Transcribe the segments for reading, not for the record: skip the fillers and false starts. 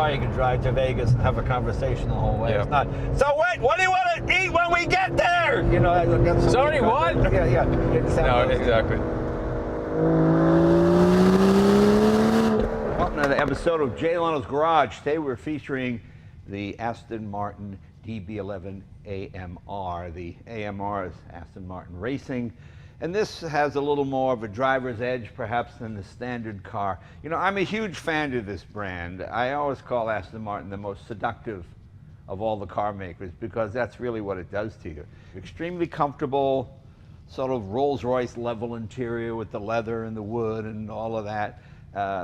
car you can drive to Vegas and have a conversation the whole way. It's not, so wait, what do you want to eat when we get there? You know, that's sorry, what? Yeah. No, exactly. Welcome to another episode of Jay Leno's Garage. Today we're featuring the Aston Martin DB11 AMR. The AMR is Aston Martin Racing. And this has a little more of a driver's edge, perhaps, than the standard car. You know, I'm a huge fan of this brand. I always call Aston Martin the most seductive of all the car makers because that's really what it does to you. Extremely comfortable, sort of Rolls-Royce level interior with the leather and the wood and all of that.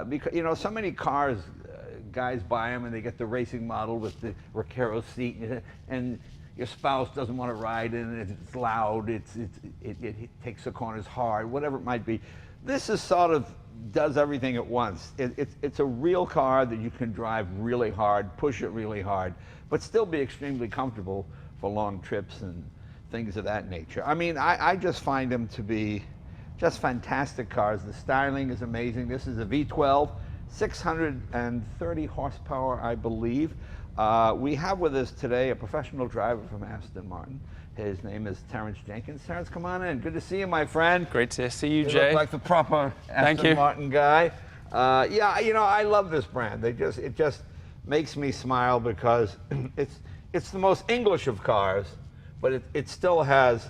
Because, you know, so many cars, guys buy them and they get the racing model with the Recaro seat, and your spouse doesn't want to ride in it, it's loud, it takes the corners hard, whatever it might be. This is sort of does everything at once. It's a real car that you can drive really hard, push it really hard, but still be extremely comfortable for long trips and things of that nature. I mean, I just find them to be just fantastic cars. The styling is amazing. This is a V12, 630 horsepower, I believe. We have with us today a professional driver from Aston Martin. His name is Terrence Jenkins. Terrence, come on in. Good to see you, my friend. Great to see you, Jay. You look like the proper Aston Martin guy. Yeah, you know, I love this brand. It just makes me smile because it's the most English of cars, but it still has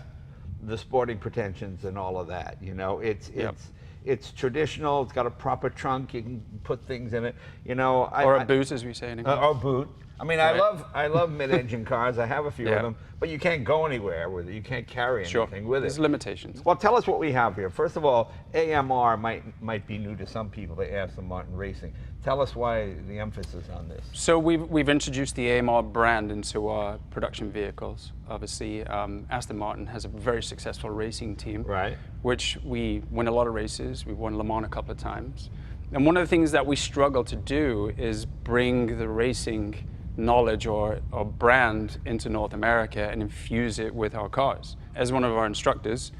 the sporting pretensions and all of that. You know, it's traditional. It's got a proper trunk. You can put things in it. You know, or a boot, as we say in English. Or boot. I mean, right. I love mid-engine cars. I have a few of them, but you can't go anywhere with it. You can't carry anything with it. There's limitations. Well, tell us what we have here. First of all, AMR might be new to some people. They Aston Martin Racing. Tell us why the emphasis on this. So we've introduced the AMR brand into our production vehicles. Obviously, Aston Martin has a very successful racing team, right? Which we win a lot of races. We've won Le Mans a couple of times. And one of the things that we struggle to do is bring the racing knowledge or brand into North America and infuse it with our cars. As one of our instructors,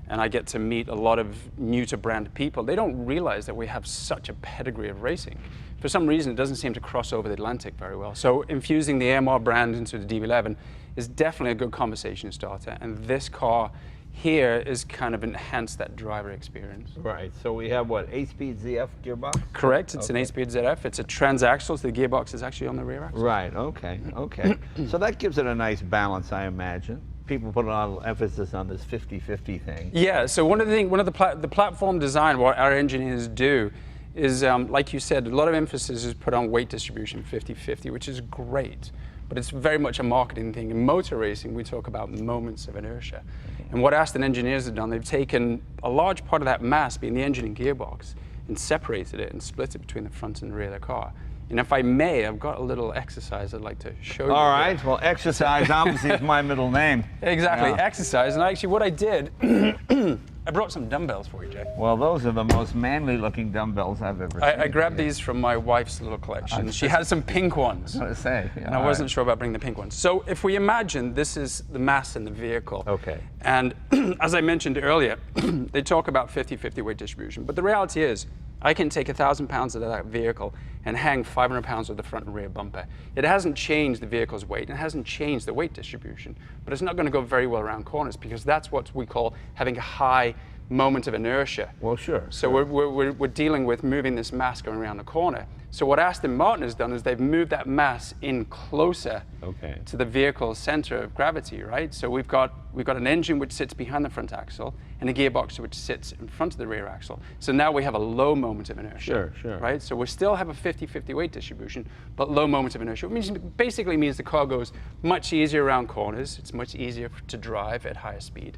and I get to meet a lot of new to brand people, they don't realize that we have such a pedigree of racing. For some reason, it doesn't seem to cross over the Atlantic very well. So infusing the AMR brand into the DB11 is definitely a good conversation starter, and this car here is kind of enhanced that driver experience. Right, so we have what, 8-speed ZF gearbox? Correct, it's an 8-speed ZF. It's a transaxle, so the gearbox is actually on the rear axle. Right, okay. So that gives it a nice balance, I imagine. People put a lot of emphasis on this 50-50 thing. Yeah, so one of the platform design, what our engineers do is, like you said, a lot of emphasis is put on weight distribution, 50-50, which is great. But it's very much a marketing thing. In motor racing, we talk about moments of inertia. And what Aston engineers have done, they've taken a large part of that mass, being the engine and gearbox, and separated it and split it between the front and the rear of the car. And if I may, I've got a little exercise I'd like to show you. All right, well, exercise obviously is my middle name. Exactly, exercise. And actually what I did, I brought some dumbbells for you, Jay. Well, those are the most manly looking dumbbells I've ever seen. I grabbed these from my wife's little collection. She has some pink ones. I was going to say. And I wasn't sure about bringing the pink ones. So if we imagine this is the mass in the vehicle. Okay. And as I mentioned earlier, they talk about 50-50 weight distribution. But the reality is, I can take 1,000 pounds out of that vehicle and hang 500 pounds of the front and rear bumper. It hasn't changed the vehicle's weight, and it hasn't changed the weight distribution, but it's not going to go very well around corners because that's what we call having a high moment of inertia. Well, sure. So we're dealing with moving this mass going around the corner. So what Aston Martin has done is they've moved that mass in closer to the vehicle's center of gravity, right? So we've got an engine which sits behind the front axle and a gearbox which sits in front of the rear axle. So now we have a low moment of inertia. Sure. Right? So we still have a 50-50 weight distribution, but low moment of inertia. It basically means the car goes much easier around corners. It's much easier to drive at higher speed.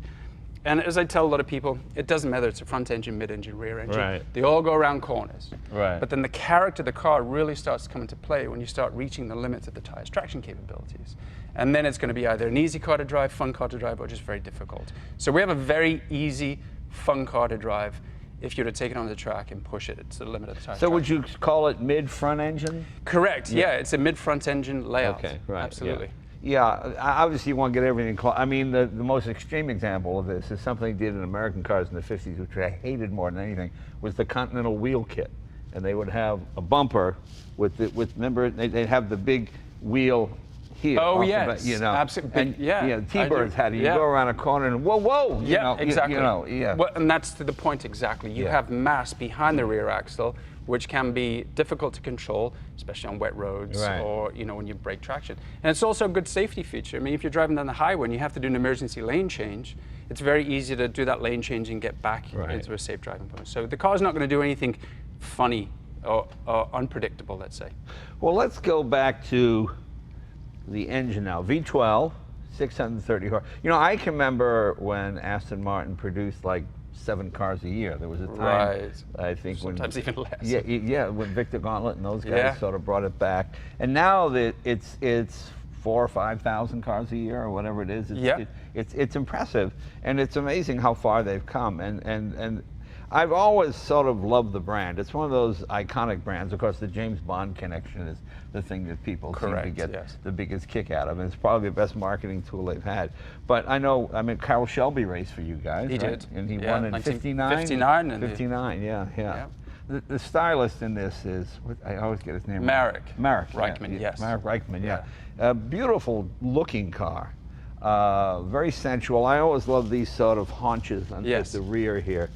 And as I tell a lot of people, it doesn't matter, it's a front engine, mid engine, rear engine. Right. They all go around corners. Right. But then the character of the car really starts to come into play when you start reaching the limits of the tire's traction capabilities. And then it's going to be either an easy car to drive, fun car to drive, or just very difficult. So we have a very easy, fun car to drive if you were to take it on the track and push it to the limit of the tire. So would you call it mid-front engine? Correct, yeah, it's a mid-front engine layout. Okay, right. Absolutely. Yeah, obviously you want to get everything close. I mean, the most extreme example of this is something they did in American cars in the 50s, which I hated more than anything, was the Continental wheel kit. and they would have a bumper remember, they'd have the big wheel here. Oh, yes. yes, absolutely. And, T-Birds had it. You go around a corner and whoa, exactly. Yeah. Well, and that's to the point exactly. You have mass behind the rear axle, which can be difficult to control, especially on wet roads or when you break traction. And it's also a good safety feature. I mean, if you're driving down the highway and you have to do an emergency lane change, it's very easy to do that lane change and get back into a safe driving point. So the car's not going to do anything funny or unpredictable, let's say. Well, let's go back to the engine now. V12, 630 horse. I can remember when Aston Martin produced like 7 cars a year. There was a time, I think, sometimes even less. Yeah, when Victor Gauntlet and those guys sort of brought it back. And now that it's 4,000 or 5,000 cars a year or whatever it is. It's impressive, and it's amazing how far they've come. And I've always sort of loved the brand. It's one of those iconic brands. Of course, the James Bond connection is the thing that people seem to get the biggest kick out of, and it's probably the best marketing tool they've had. But I mean, Carroll Shelby raced for you guys, He did. And he won in 59? 59. Yeah. The stylist in this is, I always get his name Marek. Marek Reichman, yes. Marek Reichman, A beautiful looking car. Very sensual. I always love these sort of haunches on the rear here.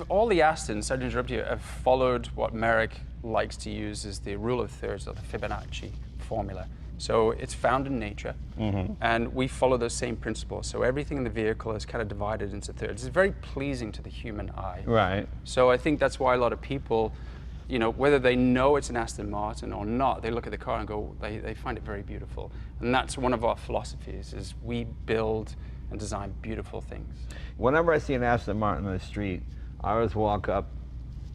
All the Astons, sorry to interrupt you, have followed what Marek likes to use as the rule of thirds, or the Fibonacci formula. So it's found in nature, and we follow those same principles. So everything in the vehicle is kind of divided into thirds. It's very pleasing to the human eye. Right. So I think that's why a lot of people, whether they know it's an Aston Martin or not, they look at the car and go, they find it very beautiful. And that's one of our philosophies, is we build and design beautiful things. Whenever I see an Aston Martin on the street, I always walk up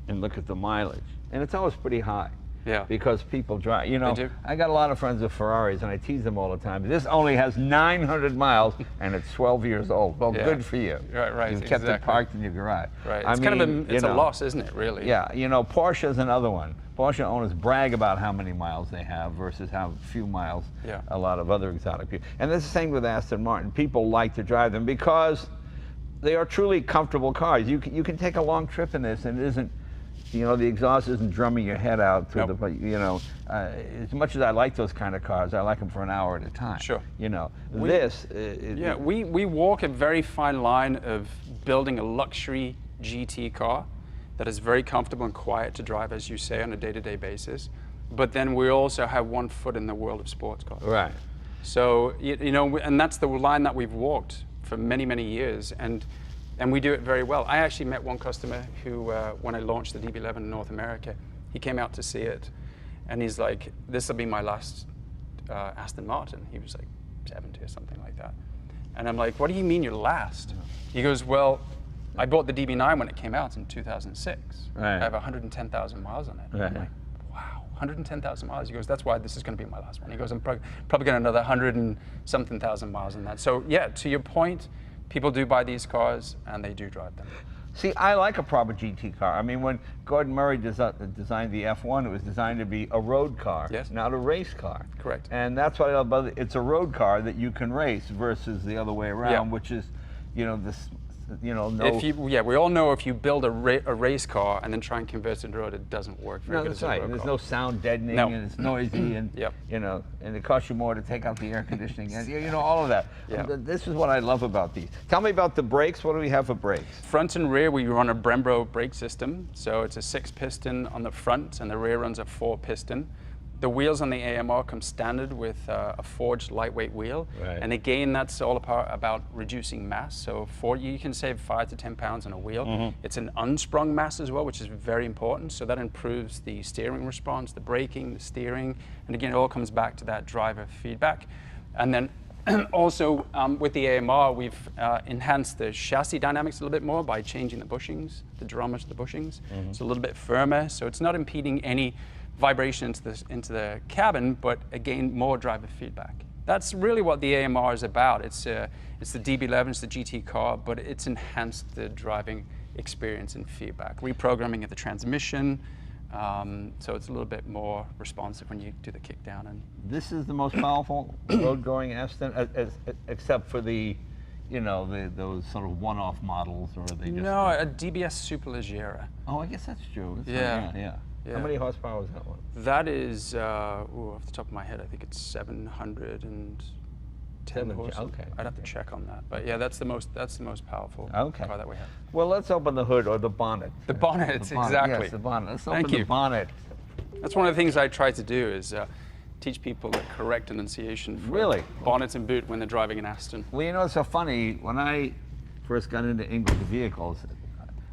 and look at the mileage, and it's always pretty high. Yeah. Because people drive. They do. I got a lot of friends with Ferraris, and I tease them all the time. This only has 900 miles, and it's 12 years old. Well, good for you. Right. You've kept it parked in your garage. Right. It's kind of a loss, isn't it? Really. Yeah. Porsche is another one. Porsche owners brag about how many miles they have versus how few miles a lot of other exotic people. And that's the same with Aston Martin. People like to drive them because they are truly comfortable cars. You can take a long trip in this, and it isn't, the exhaust isn't drumming your head out to as much as I like those kind of cars, I like them for an hour at a time. Sure. We walk a very fine line of building a luxury GT car that is very comfortable and quiet to drive, as you say, on a day-to-day basis. But then we also have one foot in the world of sports cars. Right. So, and that's the line that we've walked for many, many years, and we do it very well. I actually met one customer who, when I launched the DB11 in North America, he came out to see it, and he's like, this will be my last Aston Martin. He was like 70 or something like that. And I'm like, what do you mean your last? He goes, well, I bought the DB9 when it came out in 2006. Right. I have 110,000 miles on it. Right. I'm like, wow, 110,000 miles. He goes, that's why this is going to be my last one. He goes, I'm probably getting another 100 and something thousand miles on that. So yeah, to your point, people do buy these cars and they do drive them. See, I like a proper GT car. I mean, when Gordon Murray designed the F1, it was designed to be a road car, not a race car. Correct. And that's what I love about it. It's a road car that you can race versus the other way around, which is, this. We all know if you build a race car and then try and convert it into road, it doesn't work very good as a road car. There's no sound deadening, and it's noisy, and and it costs you more to take out the air conditioning, and all of that. This is what I love about these. Tell me about the brakes. What do we have for brakes? Front and rear, we run a Brembo brake system. So it's a 6-piston on the front, and the rear runs a 4-piston. The wheels on the AMR come standard with a forged lightweight wheel. Right. And again, that's all about reducing mass. So you can save 5 to 10 pounds on a wheel. It's an unsprung mass as well, which is very important. So that improves the steering response, the braking, the steering. And again, it all comes back to that driver feedback. And then also with the AMR, we've enhanced the chassis dynamics a little bit more by changing the bushings, the geometry of the bushings. It's a little bit firmer, so it's not impeding any vibration into the cabin, but again, more driver feedback. That's really what the AMR is about. It's the DB11, it's the GT car, but it's enhanced the driving experience and feedback. Reprogramming of the transmission, so it's a little bit more responsive when you do the kickdown. And this is the most powerful road-going Aston, except for the, those sort of one-off models, or are they just? No, a DBS Superleggera. Oh, I guess that's true. Yeah. Yeah. How many horsepower was that one? That is, off the top of my head, I think it's 710 horsepower. Okay. I'd have to check on that, but yeah, that's the most powerful Okay. car that we have. Well, let's open the hood or the bonnet. The bonnet, The bonnet, exactly. Yes, the bonnet. Let's Thank open you. the bonnet. That's one of the things I try to do is teach people the correct enunciation for Really? bonnet and boot when they're driving an Aston. Well, you know, it's so funny. When I first got into English vehicles,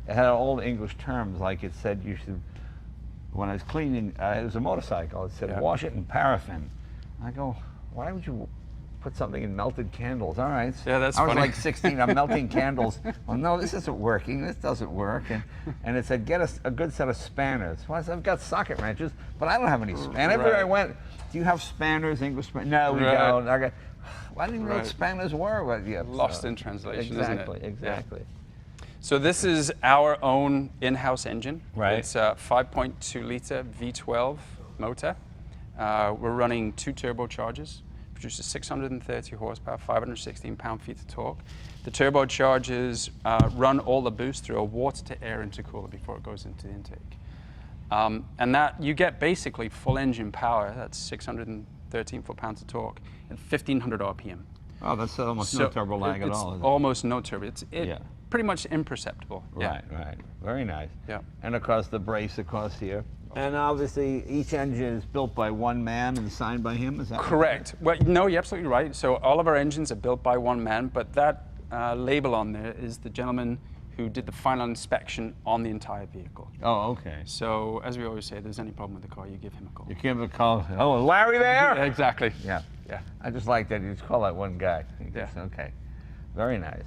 it had all the English terms. Like it said, you should. When I was cleaning, it was a motorcycle. It said, Yeah. wash it in paraffin. I go, why would you put something in melted candles? All right. Yeah, that's I was funny. like 16. I'm melting candles. Well, no, this isn't working. This doesn't work. And it said, get a good set of spanners. Well, I said, I've got socket wrenches, but I don't have any spanners. Everywhere I went, do you have spanners, English spanners? No, we don't. I go, well, I didn't know what spanners were. But yeah, Lost in translation, isn't it? Exactly. Yeah. So this is our own in-house engine. Right. It's a 5.2 liter V12 motor. We're running 2 turbochargers. Produces 630 horsepower, 516 pound-feet of torque. The turbochargers run all the boost through a water-to-air intercooler before it goes into the intake. And that you get basically full engine power. That's 613 foot-pounds of torque and 1,500 RPM. Oh, that's almost no turbo lag at all. It's almost no turbo. It's Yeah. pretty much imperceptible. Right, Yeah. right. Very nice. Yeah. And of course the brace, of course, here. And obviously each engine is built by one man and signed by him, is that Correct. Well, no, you're absolutely right. So all of our engines are built by one man, but that label on there is the gentleman who did the final inspection on the entire vehicle. Oh, okay. So as we always say, if there's any problem with the car, you give him a call. You give him a call. Oh, Larry there? Yeah, exactly. Yeah. Yeah. I just like that you just call that one guy. Yeah. Okay. Very nice.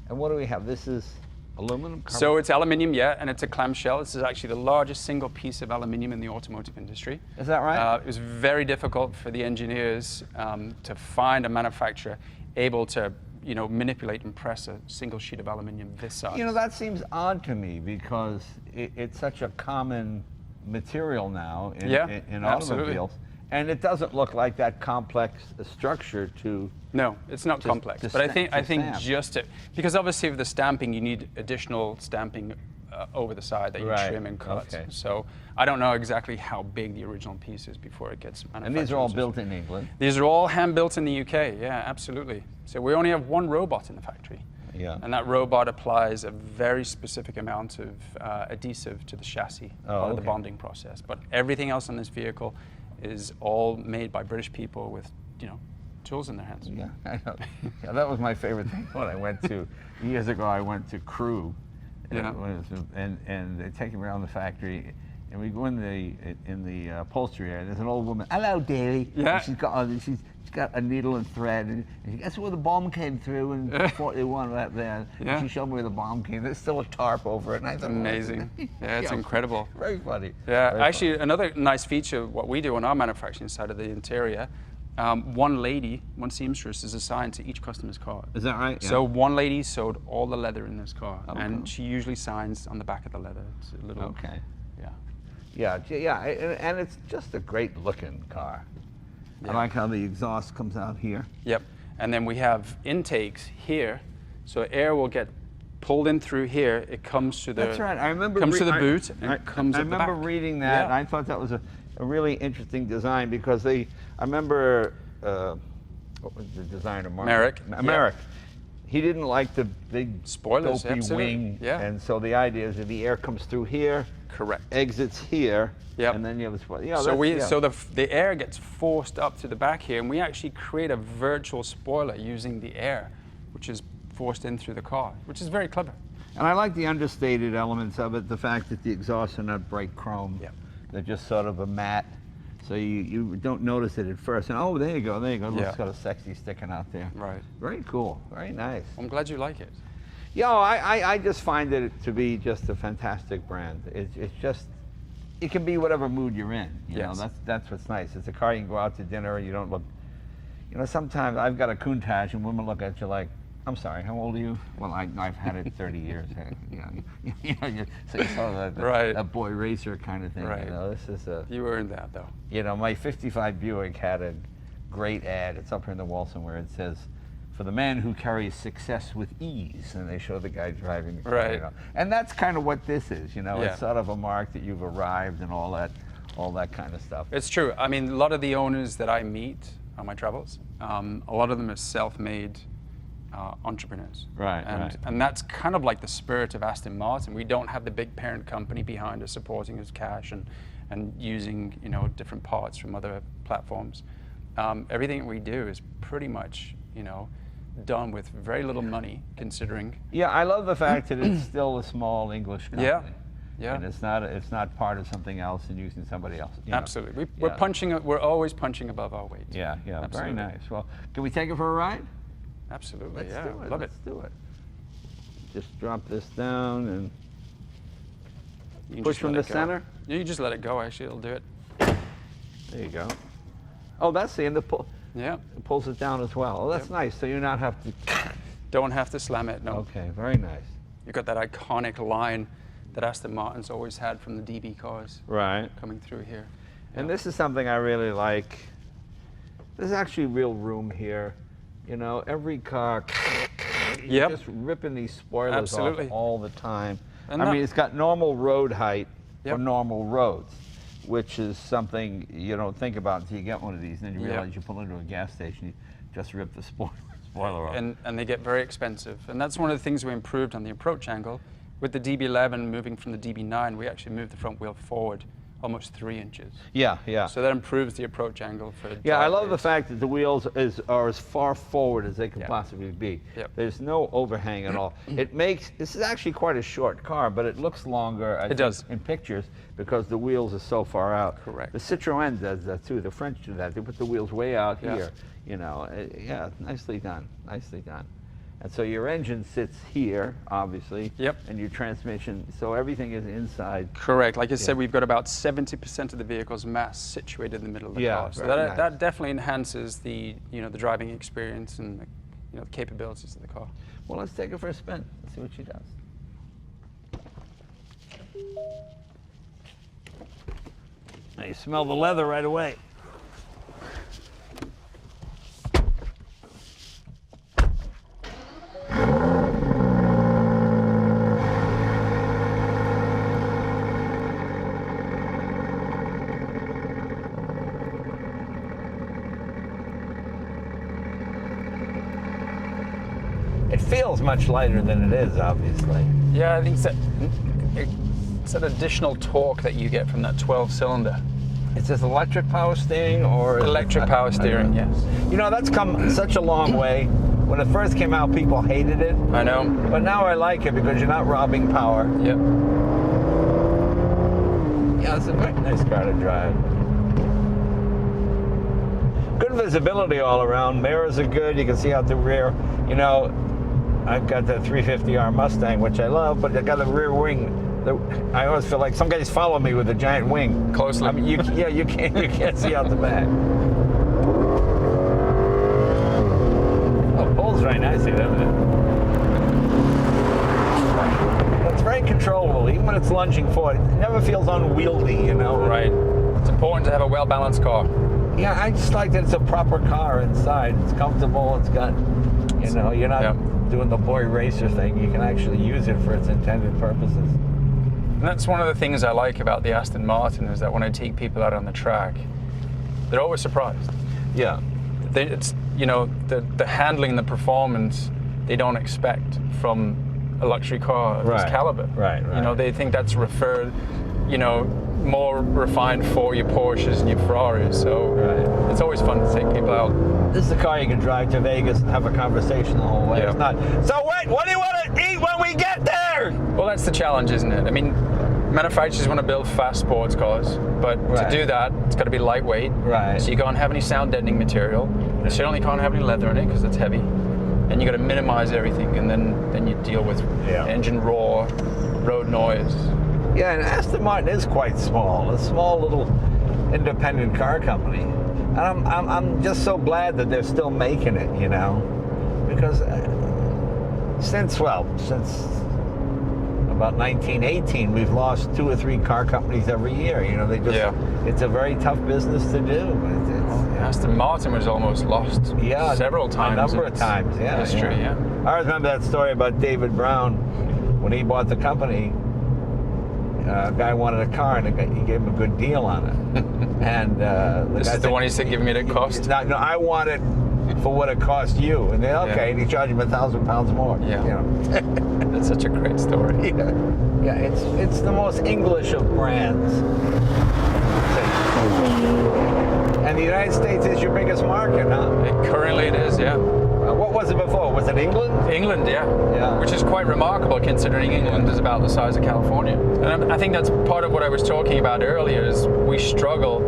And what do we have? This is aluminum? Carbon? So it's aluminium, yeah, and it's a clamshell. This is actually the largest single piece of aluminium in the automotive industry. Is that right? It was very difficult for the engineers to find a manufacturer able to, manipulate and press a single sheet of aluminium this size. You know, that seems odd to me because it's such a common material now in absolutely. automobiles. And it doesn't look like that complex a structure to... No, it's not complex. But I think stamp. just because obviously with the stamping, you need additional stamping over the side that you trim and cut. Okay. So I don't know exactly how big the original piece is before it gets manufactured. And these are all built in England? These are all hand built in the UK, yeah, absolutely. So we only have one robot in the factory. Yeah. And that robot applies a very specific amount of adhesive to the chassis, part of the bonding process. But everything else on this vehicle is all made by British people with, tools in their hands. Yeah, I know. Yeah, that was my favorite thing when I went to, years ago, I went to Crewe. Yeah. And they take me around the factory, and we go in the upholstery area. There's an old woman. Hello, dearie. Yeah. And she's got a needle and thread, and she guess where the bomb came through in 41 right there. Yeah. And she showed me where the bomb came. There's still a tarp over it. And I thought, Amazing. Yeah, it's incredible. Very funny. Yeah, Very actually, another nice feature of what we do on our manufacturing side of the interior, one seamstress is assigned to each customer's car. Is that right? Yeah. So one lady sewed all the leather in this car, Okay. and she usually signs on the back of the leather. It's a little. Okay. Yeah. Yeah, and it's just a great looking car. Yeah. I like how the exhaust comes out here. Yep. And then we have intakes here, so air will get pulled in through here. It comes to the. That's right. I remember. Comes to the boot and comes. I at the remember back. reading that, Yeah. and I thought that was a really interesting design because I remember what was the designer? Merrick. Merrick. He didn't like the big Spoilers, dopey absolutely. wing, Yeah. and so the idea is that the air comes through here, Correct. exits here, Yep. and then you have the spoiler. Yeah, So the air gets forced up to the back here, and we actually create a virtual spoiler using the air, which is forced in through the car, which is very clever. And I like the understated elements of it, the fact that the exhausts are not bright chrome. Yep. They're just sort of a matte, so you don't notice it at first. And oh, there you go. It's got a sexy sticking out there. Right. Very cool. Very nice. I'm glad you like it. Yeah, I just find it to be just a fantastic brand. It's just, it can be whatever mood you're in. You know, that's what's nice. It's a car you can go out to dinner. You don't look. Sometimes I've got a Countach and women look at you like, I'm sorry, how old are you? Well, I've had it 30 years. So you saw that boy racer kind of thing. Right. This is a. You earned that, though. My '55 Buick had a great ad. It's up here in the wall somewhere. It says, for the man who carries success with ease, and they show the guy driving the car. Right. You know. And that's kind of what this is, you know. Yeah. It's sort of a mark that you've arrived and all that kind of stuff. It's true. I mean, a lot of the owners that I meet on my travels, a lot of them are self-made entrepreneurs. Right, and, right. And that's kind of like the spirit of Aston Martin. We don't have the big parent company behind us supporting us cash and using, you know, different parts from other platforms. Everything that we do is pretty much, you know, done with very little money, considering. Yeah, I love the fact that it's still a small English company. Yeah, yeah. And it's not part of something else and using somebody else. You know. Absolutely. Yeah. We're always punching above our weight. Yeah, yeah, Absolutely. very nice. Well, can we take it for a ride? Absolutely, Let's yeah. do it. Love Let's it. do it. Just drop this down and You can push just from let the it go. center. You can just let it go, actually, it'll do it. There you go. Oh, that's the end. Yeah. It pulls it down as well. Oh, that's nice. So you not have to. Don't have to slam it, no. Okay, very nice. You've got that iconic line that Aston Martin's always had from the DB cars Right. coming through here. And Yeah. this is something I really like. There's actually real room here. You know, every car, you're Yep. just ripping these spoilers Absolutely. off all the time. And I that- mean, it's got normal road height for Yep. normal roads, which is something you don't think about until you get one of these. And then you Yep. realize you pull into a gas station, you just rip the spoiler off. And they get very expensive. And that's one of the things we improved on the approach angle. With the DB11 moving from the DB9, we actually moved the front wheel forward almost 3 inches. Yeah, yeah. So that improves the approach angle for Yeah, I love the driveways. fact that the wheels are as far forward as they can Yeah. possibly be. Yep. There's no overhang at all. It makes, this is actually quite a short car, but it looks longer I think, does. in pictures because the wheels are so far out. Correct. The Citroën does that too. The French do that. They put the wheels way out Yeah. here. You know, yeah, nicely done, nicely done. And so your engine sits here, obviously. Yep. And your transmission, so everything is inside. Correct. Like I said, we've got about 70% of the vehicle's mass situated in the middle of the Yeah, car. So very that, nice. that definitely enhances the, you know, the driving experience and the, you know, the capabilities of the car. Well, let's take her for a spin. Let's see what she does. Now you smell the leather right away. It feels much lighter than it is, obviously. Yeah, I think it's that additional torque that you get from that 12-cylinder. Is this electric power steering or? is it- Electric power steering, yes. You know, that's come such a long way. When it first came out, people hated it. I know. But now I like it because you're not robbing power. Yep. Yeah, it's a very nice car to drive. Good visibility all around. Mirrors are good. You can see out the rear. You know, I've got the 350R Mustang, which I love, but I got the rear wing. I always feel like some guys follow me with a giant wing. Closely. I mean, you can't see out the back. Oh, it pulls very nicely, doesn't it? It's very controllable, even when it's lunging forward. It never feels unwieldy, you know. Right. It's important to have a well-balanced car. Yeah, I just like that it's a proper car inside. It's comfortable. It's got, you know, you're not Yep. doing the boy racer thing. You can actually use it for its intended purposes. And that's one of the things I like about the Aston Martin is that when I take people out on the track, they're always surprised. Yeah. It's, you know, the handling, the performance they don't expect from a luxury car of this Right. caliber. Right, You know, right. they think that's referred, you know, more refined for your Porsches and your Ferraris. So Right. it's always fun to take people out. This is a car you can drive to Vegas and have a conversation the whole way. Yeah. It's not, so wait, what do you want to eat when we get there? Well, that's the challenge, isn't it? I mean, manufacturers want to build fast sports cars, but Right. to do that, it's got to be lightweight. Right. So you can't have any sound deadening material. You certainly can't have any leather in it because it's heavy. And you got to minimize everything, and then you deal with Yeah. engine roar, road noise. Yeah, and Aston Martin is quite small. A small little independent car company. And I'm just so glad that they're still making it, you know, because since about 1918, we've lost 2 or 3 car companies every year. You know, they just, it's a very tough business to do. Aston Martin was almost lost several times. A number of times, history, I remember that story about David Brown. When he bought the company, a guy wanted a car, and he gave him a good deal on it. And this is the one he said, "Give me the cost." No, I want it for what it cost you. And then and he charged him £1,000 more. Yeah, you know. That's such a great story. Yeah, it's the most English of brands. And the United States is your biggest market, huh? Currently it is, yeah. What was it before? Was it England? England, yeah. Which is quite remarkable considering England is about the size of California. And I think that's part of what I was talking about earlier is we struggle.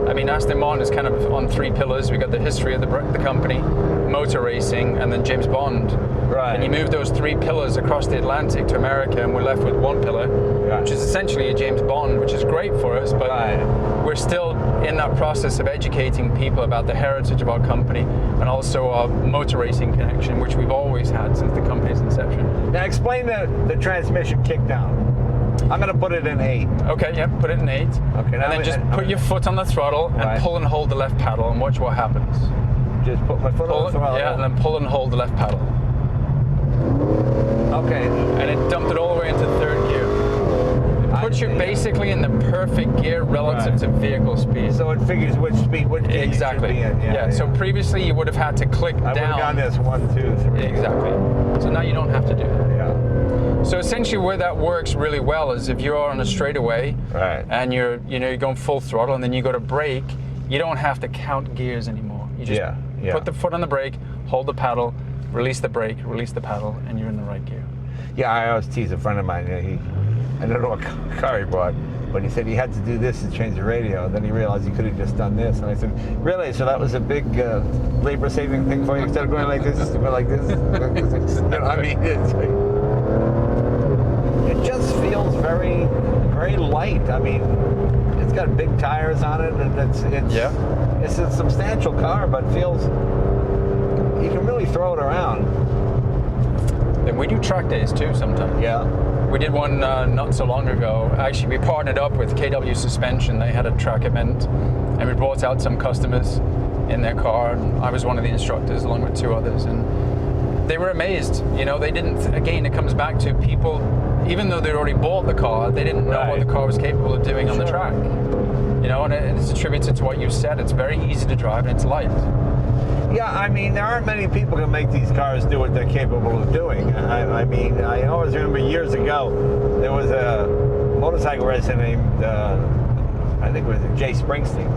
I mean, Aston Martin is kind of on 3 pillars. We got the history of the company, motor racing, and then James Bond. Right. And you move those 3 pillars across the Atlantic to America, and we're left with 1 pillar, which is essentially a James Bond, which is great for us, but we're still in that process of educating people about the heritage of our company and also our motor racing connection, which we've always had since the company's inception. Now explain the transmission kickdown. I'm going to put it in 8. Okay, yeah, put it in 8. Okay, and then just put your foot on the throttle and pull and hold the left paddle and watch what happens. Just put my foot on the throttle. Yeah, and then pull and hold the left paddle. Okay. And it dumped it all the way into 3rd gear. It puts you basically in the perfect gear relative to vehicle speed. So it figures which speed, which gear exactly. you should be in. So previously you would have had to click down. I would have gone this 1, 2, 3. Exactly. So now you don't have to do that. So essentially where that works really well is if you're on a straightaway and you're going full throttle and then you go to brake, you don't have to count gears anymore. You just put the foot on the brake, hold the paddle, release the brake, release the paddle, and you're in the right gear. Yeah, I always tease a friend of mine. I don't know what car he bought, but he said he had to do this to change the radio. And then he realized he could have just done this. And I said, really? So that was a big labor-saving thing for you? Instead of going like this, go like this? You know, I mean, it just feels very, very light. I mean, it's got big tires on it, and it's a substantial car, but feels, you can really throw it around. And we do track days too sometimes. Yeah. We did one not so long ago. Actually, we partnered up with KW Suspension. They had a track event, and we brought out some customers in their car, and I was one of the instructors along with 2 others, and they were amazed. You know, they didn't, again, it comes back to people, even though they'd already bought the car, they didn't know what the car was capable of doing on the track. You know, and it's attributed to what you said. It's very easy to drive and it's light. Yeah, I mean, there aren't many people who make these cars do what they're capable of doing. I mean, I always remember years ago, there was a motorcycle racer named, I think it was Jay Springsteen,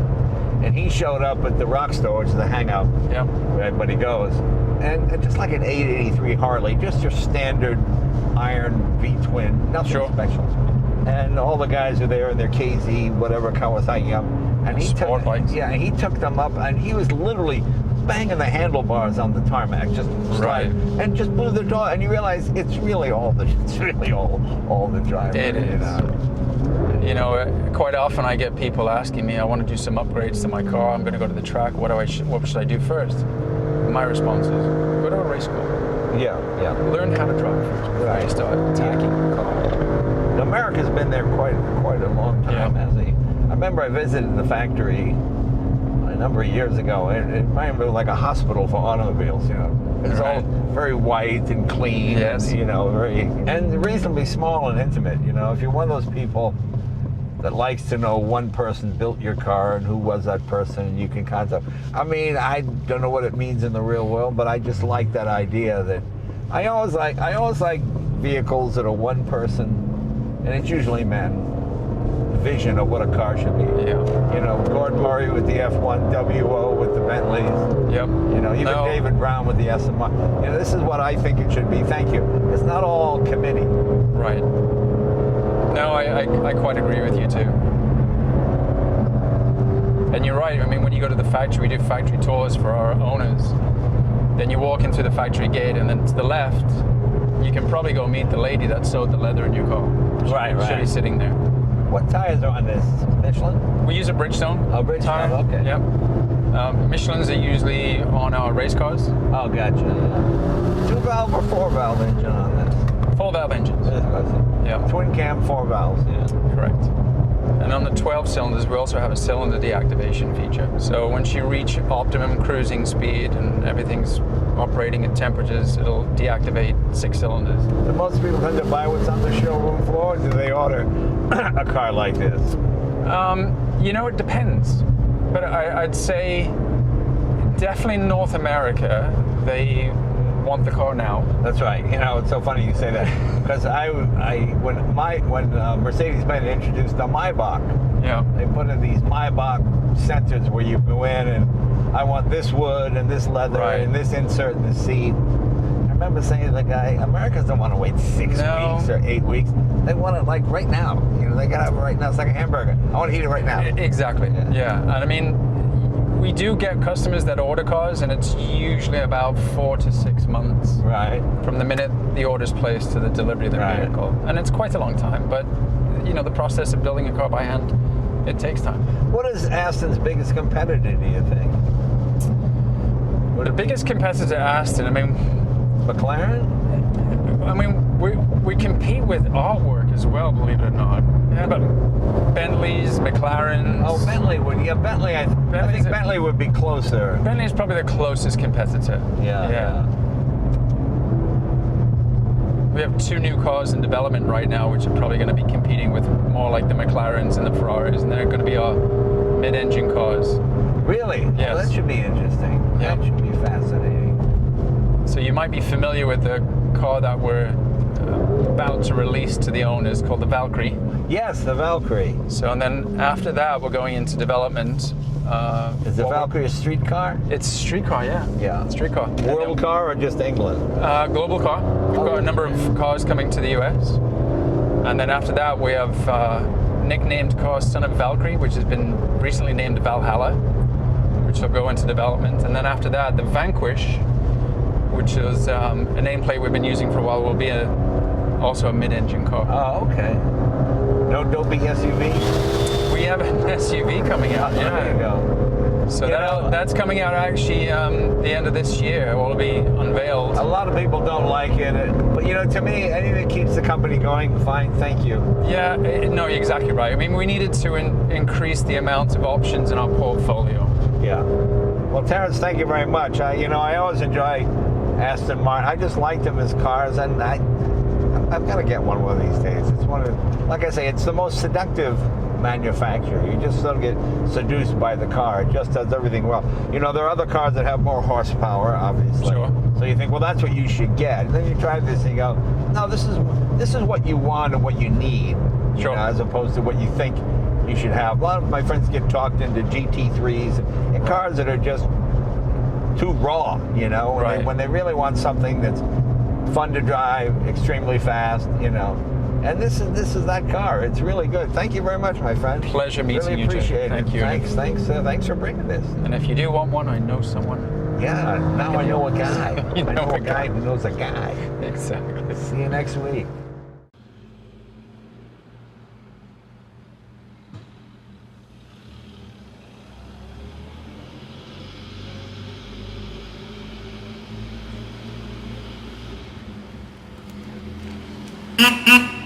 and he showed up at the Rock Store, which is the hangout where everybody goes, and just like an 883 Harley, just your standard iron V-twin, nothing special. And all the guys are there in their KZ, whatever Kawasaki, and he took them up, and he was literally banging the handlebars on the tarmac, just and just blew the door, and you realize it's really all the driver. It is. You know, quite often I get people asking me, I want to do some upgrades to my car. I'm going to go to the track. What should I do first? My response is, go to a race school. Learn how to drive first before you start attacking the car. America's been there quite a long time, hasn't he? I remember I visited the factory a number of years ago, and it might be like a hospital for automobiles. You know, it's all very white and clean, and, you know, and reasonably small and intimate. You know, if you're one of those people that likes to know one person built your car and who was that person, and you can contact. I mean, I don't know what it means in the real world, but I just like that idea that I always like vehicles that are one person, and it's usually men. Vision of what a car should be. You know, Gordon Murray with the F1, WO with the Bentleys. You know, even David Brown with the Aston Martin. You know, this is what I think it should be. Thank you. It's not all committee. Right. No, I quite agree with you too. And you're right. I mean, when you go to the factory, we do factory tours for our owners. Then you walk into the factory gate, and then to the left, you can probably go meet the lady that sewed the leather in your car. She'll be sitting there. What tires are on this? Michelin? We use a Bridgestone. Oh, Bridgestone, okay. Yep. Michelins are usually on our race cars. Oh, gotcha. 2-valve or 4-valve engine on this? 4-valve engines. Yeah. Twin cam, 4 valves. Yeah. Correct. And on the 12 cylinders, we also have a cylinder deactivation feature. So once you reach optimum cruising speed and everything's operating at temperatures, it'll deactivate 6 cylinders. Do most people tend to buy what's on the showroom floor, or do they order a car like this? You know, it depends. But I'd say definitely in North America, they want the car now. That's right. You know, it's so funny you say that because when Mercedes-Benz introduced the Maybach, Yeah. they put in these Maybach sensors where you go in and I want this wood and this leather and this insert in the seat. I remember saying to the guy, Americans don't want to wait 6 weeks or 8 weeks. They want it like right now. You know, they got to have it right now. It's like a hamburger. I want to eat it right now. Exactly. Yeah. And I mean, we do get customers that order cars, and it's usually about 4 to 6 months from the minute the order's placed to the delivery of the vehicle. And it's quite a long time, but you know, the process of building a car by hand, it takes time. What is Aston's biggest competitor, do you think? The biggest competitor to Aston, I mean, McLaren? I mean, we compete with artwork as well, believe it or not. Yeah, but Bentleys, McLarens. Oh, Bentley would. Yeah, Bentley. I think Bentley would be closer. Bentley is probably the closest competitor. Yeah. We have 2 new cars in development right now, which are probably going to be competing with more like the McLarens and the Ferraris, and they're going to be our mid-engine cars. Really? Yes. Well, that should be interesting. Yeah. That should be fascinating. So you might be familiar with the car that we're about to release to the owners called the Valkyrie. Yes, the Valkyrie. So, and then after that, we're going into development. Is the Valkyrie a street car? It's a street car, yeah. Yeah. Street car. World car or just England? Global car. We've got a number of cars coming to the US. And then after that, we have nicknamed car Son of Valkyrie, which has been recently named Valhalla, which will go into development. And then after that, the Vanquish, which is a nameplate we've been using for a while, will be also a mid-engine car. Oh, okay. No dopey SUV? We have an SUV coming out. Yeah. There you go. So that's coming out actually the end of this year. It will be unveiled. A lot of people don't like it, but you know, to me, anything that keeps the company going, fine, thank you. Yeah, no, you're exactly right. I mean, we needed to increase the amount of options in our portfolio. Yeah. Well, Terrence, thank you very much. You know, I always enjoy Aston Martin. I just like them as cars, and I've got to get one of these days. It's one of, like I say, it's the most seductive manufacturer. You just sort of get seduced by the car. It just does everything well. You know, there are other cars that have more horsepower, obviously. Sure. So you think, well, that's what you should get. And then you try this and you go, no, this is what you want and what you need. Sure. You know, as opposed to what you think you should have. A lot of my friends get talked into GT3s and cars that are just too raw, you know, when they really want something that's fun to drive, extremely fast, you know. And this is that car. It's really good. Thank you very much, my friend. Pleasure meeting you, Jay. Appreciate it. Thank you. Thanks for bringing this. And if you do want one, I know someone. Yeah, now I know a guy. You know I know a a guy who knows a guy. Exactly. See you next week. Mm-hmm.